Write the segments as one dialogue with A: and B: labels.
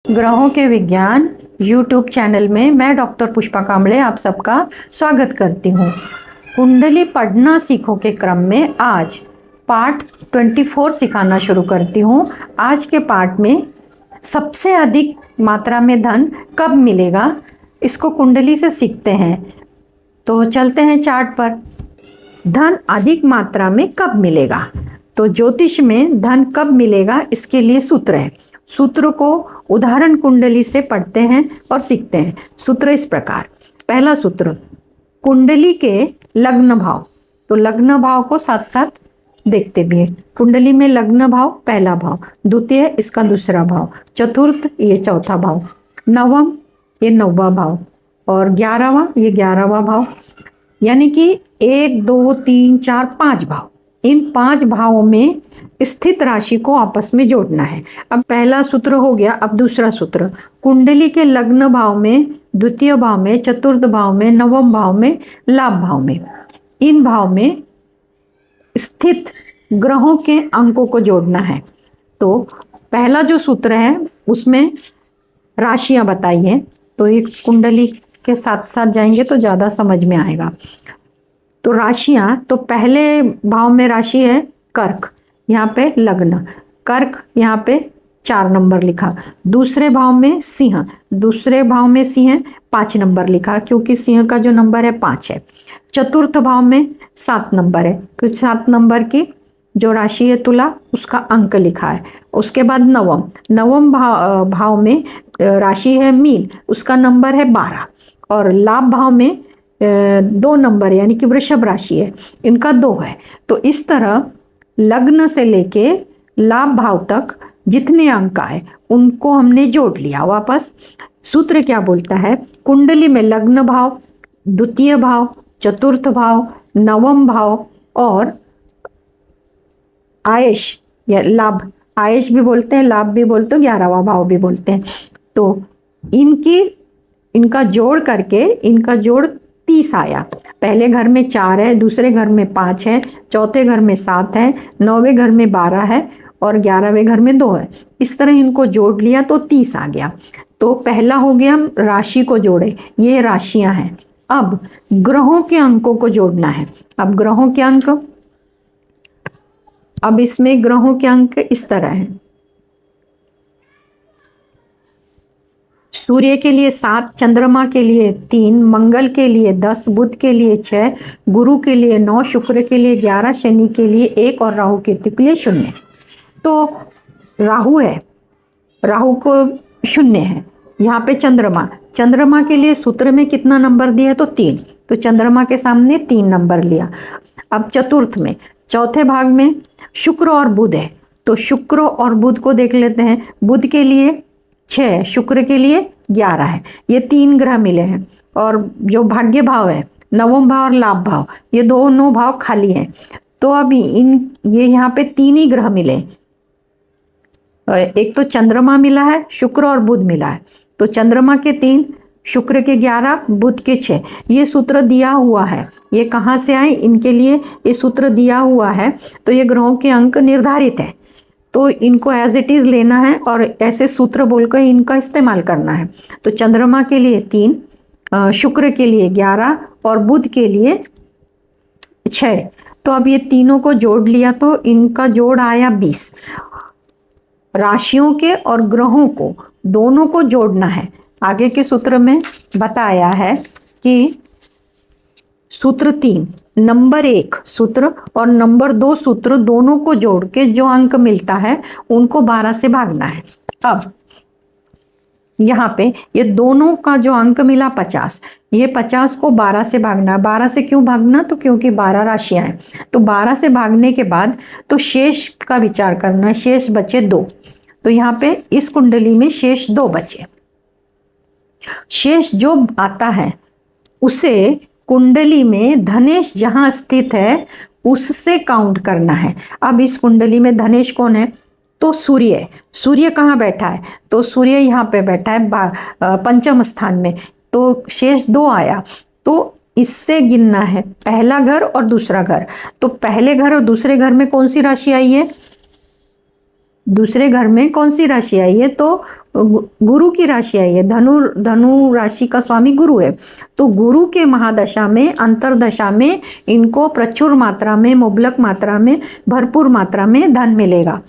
A: ग्रहों के विज्ञान यूट्यूब चैनल में मैं डॉक्टर पुष्पा कांबळे आप सबका स्वागत करती हूँ। कुंडली पढ़ना सीखो के क्रम में आज पार्ट 24 सिखाना शुरू करती हूँ। आज के पार्ट में सबसे अधिक मात्रा में धन कब मिलेगा, इसको कुंडली से सीखते हैं। तो चलते हैं चार्ट पर। धन अधिक मात्रा में कब मिलेगा? तो ज्योतिष में धन कब मिलेगा इसके लिए सूत्र है। सूत्र को उदाहरण कुंडली से पढ़ते हैं और सीखते हैं। सूत्र इस प्रकार। पहला सूत्र, कुंडली के लग्न भाव। तो लग्न भाव को साथ साथ देखते भी हैं। कुंडली में लग्न भाव पहला भाव, द्वितीय इसका दूसरा भाव, चतुर्थ ये चौथा भाव, नवम ये नौवा भाव और 11वां ये 11वां भाव। यानी कि 1 2 3 4 5 भाव। इन 5 भावों में स्थित राशि को आपस में जोड़ना है। अब पहला सूत्र हो गया। अब दूसरा सूत्र, कुंडली के लग्न भाव में, द्वितीय भाव में, चतुर्थ भाव में, नवम भाव में, लाभ भाव में, इन भाव में स्थित ग्रहों के अंकों को जोड़ना है। तो पहला जो सूत्र है उसमें राशियां बताई हैं। तो ये कुंडली के साथ साथ जाएंगे तो ज़्यादा समझ में आएगा। तो राशियां, तो पहले भाव में राशि है कर्क, यहाँ पे लग्न कर्क, यहाँ पे 4 नंबर लिखा। दूसरे भाव में सिंह, दूसरे भाव में सिंह 5 नंबर लिखा क्योंकि सिंह का जो नंबर है 5 है। चतुर्थ भाव में 7 नंबर है क्योंकि 7 नंबर की जो राशि है तुला, उसका अंक लिखा है। उसके बाद नवम भाव में राशि है मीन, उसका नंबर है 12 और लाभ भाव में 2 नंबर यानी कि वृषभ राशि है, इनका 2 है। तो इस तरह लग्न से लेके लाभ भाव तक जितने अंक आए उनको हमने जोड़ लिया वापस। सूत्र क्या बोलता है? कुंडली में लग्न भाव, द्वितीय भाव, चतुर्थ भाव, नवम भाव और आयेश या लाभ, आयेश भी बोलते हैं, लाभ भी बोलते हैं, 11वां भाव भी बोलते हैं। तो इनका जोड़ करके इनका जोड़ 30 आया। पहले घर में 4 है, दूसरे घर में 5 है, चौथे घर में 7 है, 9वें घर में 12 है और 11वें घर में 2 है। इस तरह इनको जोड़ लिया तो 30 आ गया। तो पहला हो गया हम राशि को जोड़े, ये राशियां हैं। अब ग्रहों के अंकों को जोड़ना है। अब ग्रहों के अंक, अब इसमें ग्रहों के अंक इस तरह हैं। सूर्य के लिए 7, चंद्रमा के लिए 3, मंगल के लिए 10, बुध के लिए 6, गुरु के लिए 9, शुक्र के लिए 11, शनि के लिए 1 और राहु केतु के लिए 0। तो राहु है, राहु को 0 है। यहाँ पे चंद्रमा के लिए सूत्र में कितना नंबर दिया है? तो 3। तो चंद्रमा के सामने 3 नंबर लिया। अब चतुर्थ में, चौथे भाग में शुक्र और बुध है। तो शुक्र और बुध को देख लेते हैं। बुध के लिए 6, शुक्र के लिए 11 है। ये 3 ग्रह मिले हैं। और जो भाग्य भाव है, नवम भाव और लाभ भाव, ये दोनों भाव खाली हैं। तो अभी ये यहाँ पे 3 ही ग्रह मिले। एक तो चंद्रमा मिला है, शुक्र और बुध मिला है। तो चंद्रमा के 3, शुक्र के 11, बुध के 6। ये सूत्र दिया हुआ है। ये कहाँ से आए? इनके लिए ये सूत्र दिया हुआ है। तो ये ग्रहों के अंक निर्धारित है, तो इनको एज इट इज़ लेना है और ऐसे सूत्र बोलकर इनका इस्तेमाल करना है। तो चंद्रमा के लिए 3, शुक्र के लिए 11 और बुध के लिए 6। तो अब ये तीनों को जोड़ लिया तो इनका जोड़ आया 20। राशियों के और ग्रहों को दोनों को जोड़ना है। आगे के सूत्र में बताया है कि सूत्र 3, नंबर 1 सूत्र और नंबर 2 सूत्र दोनों को जोड़ के जो अंक मिलता है उनको 12 से भागना है। अब यहाँ पे ये दोनों का जो अंक मिला 50, ये 50 को 12 से भागना है। 12 से क्यों भागना? तो क्योंकि 12 राशियां हैं। तो 12 से भागने के बाद तो शेष का विचार करना है। शेष बचे 2। तो यहाँ पे इस कुंडली में शेष 2 बचे। शेष जो आता है उसे कुंडली में धनेश जहां स्थित है उससे काउंट करना है। अब इस कुंडली में धनेश कौन है? तो सूर्य। सूर्य कहाँ बैठा है? तो सूर्य यहाँ पे बैठा है पंचम स्थान में। तो शेष 2 आया। तो इससे गिनना है पहला घर और दूसरा घर। तो पहले घर और दूसरे घर में कौन सी राशि आई है? दूसरे घर में कौन सी राशि आई है? तो गुरु की राशि है ये, धनु राशि का स्वामी गुरु है। तो गुरु के महादशा में, अंतरदशा में इनको प्रचुर मात्रा में, मुबलक मात्रा में, भरपूर मात्रा में धन मिलेगा।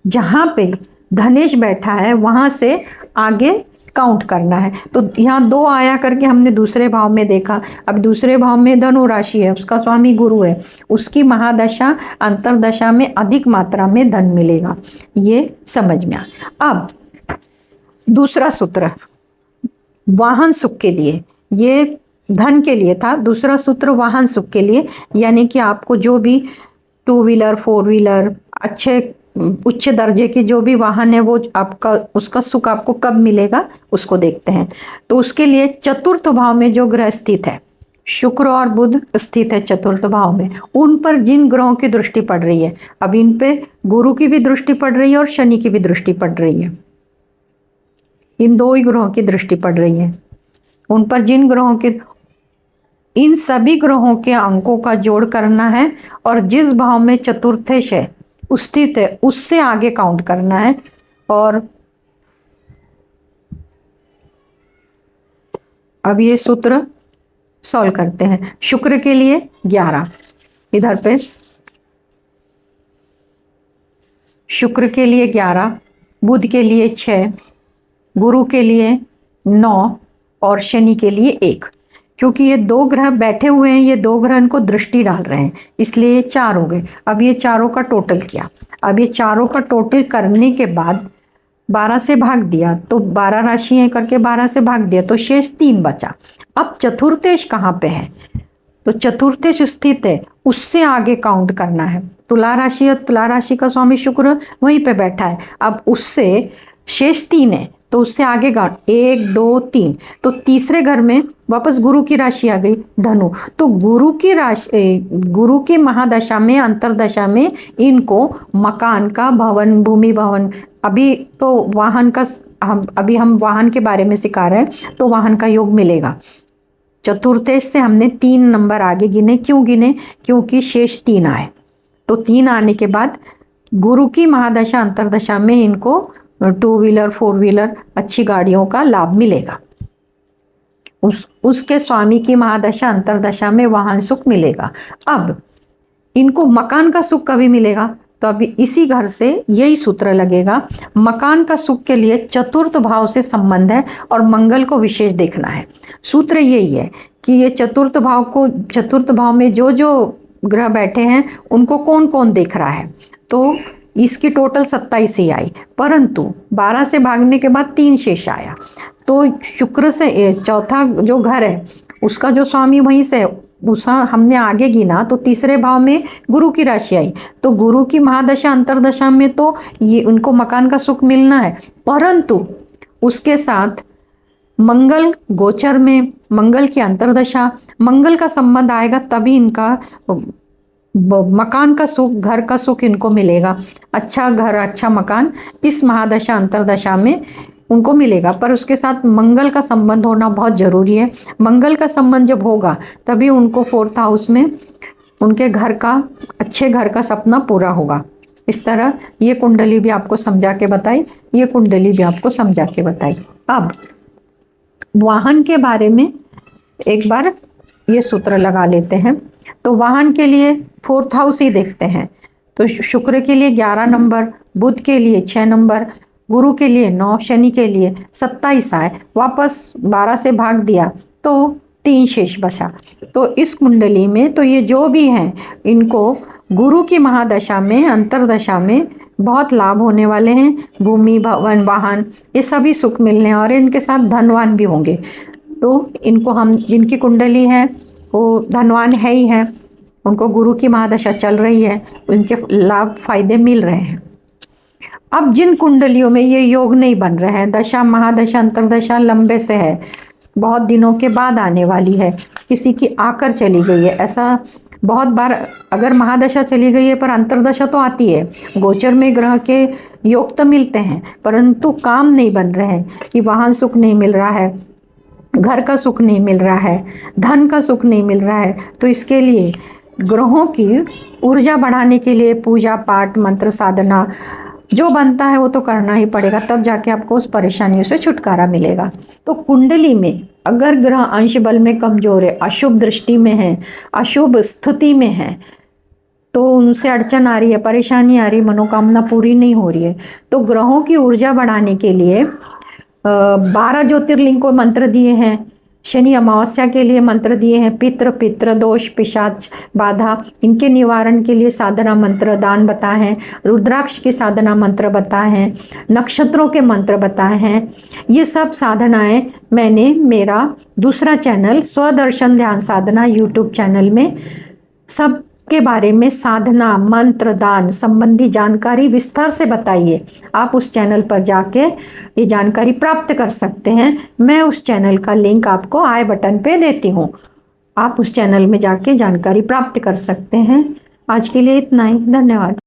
A: जहाँ पे धनेश बैठा है वहाँ से आगे काउंट करना है। तो यहाँ 2 आया करके हमने दूसरे भाव में देखा। अब दूसरे भाव में धनु राशि है, उसका स्वामी गुरु है, उसकी महादशा अंतरदशा में अधिक मात्रा में धन मिलेगा। ये समझ में आ। अब दूसरा सूत्र वाहन सुख के लिए, ये धन के लिए था। दूसरा सूत्र वाहन सुख के लिए, यानी कि आपको जो भी 2 व्हीलर 4 व्हीलर अच्छे उच्च दर्जे के जो भी वाहन है वो आपका, उसका सुख आपको कब मिलेगा उसको देखते हैं। तो उसके लिए चतुर्थ भाव में जो ग्रह स्थित है, शुक्र और बुध स्थित है चतुर्थ भाव में, उन पर जिन ग्रहों की दृष्टि पड़ रही है, अब इन पे गुरु की भी दृष्टि पड़ रही है और शनि की भी दृष्टि पड़ रही है। इन 2 ही ग्रहों की दृष्टि पड़ रही है। उन पर जिन ग्रहों के, इन सभी ग्रहों के अंकों का जोड़ करना है और जिस भाव में चतुर्थेश है स्थित है उससे आगे काउंट करना है। और अब ये सूत्र सॉल्व करते हैं। शुक्र के लिए 11, इधर पे शुक्र के लिए 11, बुध के लिए 6, गुरु के लिए 9 और शनि के लिए 1। क्योंकि ये 2 ग्रह बैठे हुए हैं, ये 2 ग्रह इनको दृष्टि डाल रहे हैं, इसलिए ये 4 हो गए। अब ये चारों का टोटल किया। अब ये चारों का टोटल करने के बाद 12 से भाग दिया, तो 12 राशियां करके 12 से भाग दिया तो शेष 3 बचा। अब चतुर्थेश कहाँ पे है? तो चतुर्थेश स्थित है, उससे आगे काउंट करना है। तुला राशि है, तुला राशि का स्वामी शुक्र वहीं पे बैठा है। अब उससे शेष 3 है, तो उससे आगे का 1 2 3, तो तीसरे घर में वापस गुरु की राशि आ गई धनु। तो गुरु की राशि, गुरु की महादशा में, अंतरदशा में इनको मकान का, भवन, भूमि भवन, अभी तो वाहन का, हम वाहन के बारे में सिखा रहे हैं, तो वाहन का योग मिलेगा। चतुर्थेश से हमने 3 नंबर आगे गिने। क्यों गिने? क्योंकि शेष 3 आए। तो 3 आने के बाद गुरु की महादशा अंतरदशा में इनको 2 व्हीलर 4 व्हीलर अच्छी गाड़ियों का लाभ मिलेगा। उसके स्वामी की महादशा अंतरदशा में वाहन सुख मिलेगा। अब इनको मकान का सुख कभी मिलेगा? तो अभी इसी घर से यही सूत्र लगेगा। मकान का सुख के लिए चतुर्थ भाव से संबंध है और मंगल को विशेष देखना है। सूत्र यही है कि ये चतुर्थ भाव में जो जो ग्रह बैठे हैं उनको कौन कौन देख रहा है। तो इसकी टोटल 27 ही आई, परंतु 12 से भागने के बाद 3 शेष आया। तो शुक्र से चौथा जो घर है उसका जो स्वामी वहीं से, उसा हमने आगे गिना तो तीसरे भाव में गुरु की राशि आई। तो गुरु की महादशा अंतरदशा में तो ये उनको मकान का सुख मिलना है, परंतु उसके साथ मंगल गोचर में, मंगल की अंतरदशा, मंगल का संबंध आएगा तभी इनका मकान का सुख, घर का सुख इनको मिलेगा। अच्छा घर, अच्छा मकान इस महादशा अंतरदशा में उनको मिलेगा, पर उसके साथ मंगल का संबंध होना बहुत ज़रूरी है। मंगल का संबंध जब होगा तभी उनको 4th हाउस में उनके घर का, अच्छे घर का सपना पूरा होगा। इस तरह ये कुंडली भी आपको समझा के बताई, ये कुंडली भी आपको समझा के बताई। अब वाहन के बारे में एक बार ये सूत्र लगा लेते हैं। तो वाहन के लिए 4th हाउस ही देखते हैं। तो शुक्र के लिए 11 नंबर, बुध के लिए 6 नंबर, गुरु के लिए 9, शनि के लिए 27 आए, वापस 12 से भाग दिया तो 3 शेष बचा। तो इस कुंडली में तो ये जो भी हैं इनको गुरु की महादशा में, अंतरदशा में बहुत लाभ होने वाले हैं। भूमि भवन वाहन ये सभी सुख मिलने और इनके साथ धनवान भी होंगे। तो इनको हम, जिनकी कुंडली है वो धनवान है ही है, उनको गुरु की महादशा चल रही है, उनके लाभ फायदे मिल रहे हैं। अब जिन कुंडलियों में ये योग नहीं बन रहे हैं, दशा महादशा अंतरदशा लंबे से है, बहुत दिनों के बाद आने वाली है, किसी की आकर चली गई है, ऐसा बहुत बार अगर महादशा चली गई है पर अंतरदशा तो आती है। गोचर में ग्रह के योग तो मिलते हैं परंतु काम नहीं बन रहे हैं कि वाहन सुख नहीं मिल रहा है, घर का सुख नहीं मिल रहा है, धन का सुख नहीं मिल रहा है। तो इसके लिए ग्रहों की ऊर्जा बढ़ाने के लिए पूजा पाठ, मंत्र साधना, जो बनता है वो तो करना ही पड़ेगा, तब जाके आपको उस परेशानियों से छुटकारा मिलेगा। तो कुंडली में अगर ग्रह अंश बल में कमजोर है, अशुभ दृष्टि में है, अशुभ स्थिति में है, तो उनसे अड़चन आ रही है, परेशानी आ रही है, मनोकामना पूरी नहीं हो रही है, तो ग्रहों की ऊर्जा बढ़ाने के लिए 12 ज्योतिर्लिंग को मंत्र दिए हैं, शनि अमावस्या के लिए मंत्र दिए हैं, पितृ दोष पिशाच बाधा इनके निवारण के लिए साधना मंत्र दान बताए हैं, रुद्राक्ष की साधना मंत्र बताए हैं, नक्षत्रों के मंत्र बताए हैं। ये सब साधनाएं मैंने मेरा दूसरा चैनल स्वदर्शन ध्यान साधना यूट्यूब चैनल में सब के बारे में साधना मंत्र दान संबंधी जानकारी विस्तार से बताइए। आप उस चैनल पर जाके ये जानकारी प्राप्त कर सकते हैं। मैं उस चैनल का लिंक आपको आई बटन पे देती हूँ, आप उस चैनल में जाके जानकारी प्राप्त कर सकते हैं। आज के लिए इतना ही, धन्यवाद।